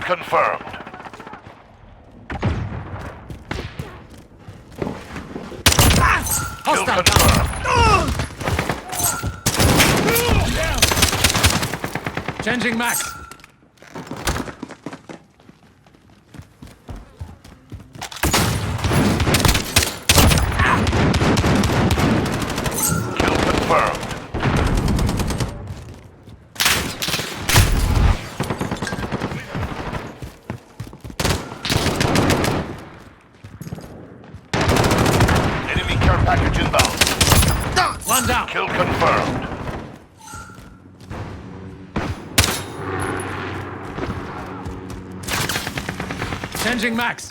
Kill confirmed. Kill confirmed. Changing max. Kill confirmed. Enemy care package inbound. One down. Kill confirmed. Changing max.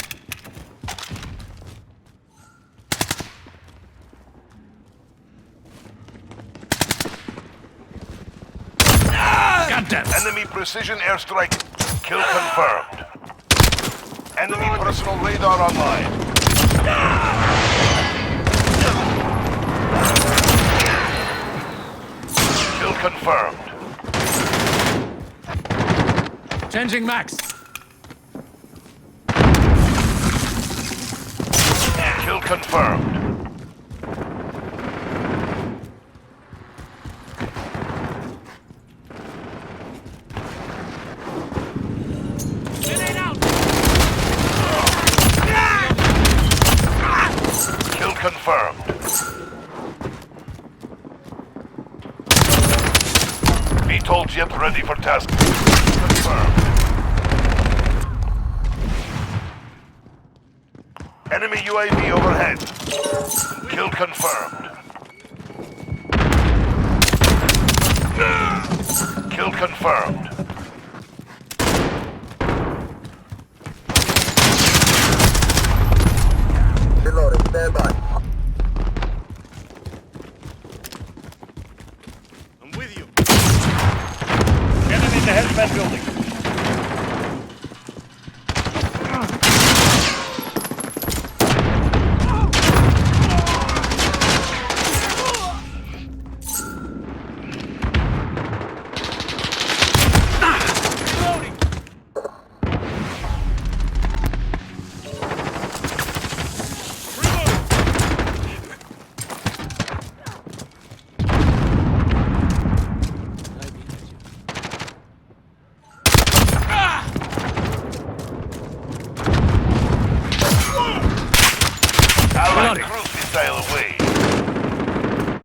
Goddamn. Enemy precision airstrike. Kill confirmed. Enemy personal radar online. Kill confirmed. Changing max. Kill confirmed. Grenade out. Kill confirmed. VTOL jet ready for task. Confirmed. Enemy UAV overhead. Kill confirmed. Kill confirmed. Reloading, stand by. I'm with you. Enemy in the hazmat building. Allied cruise missile away.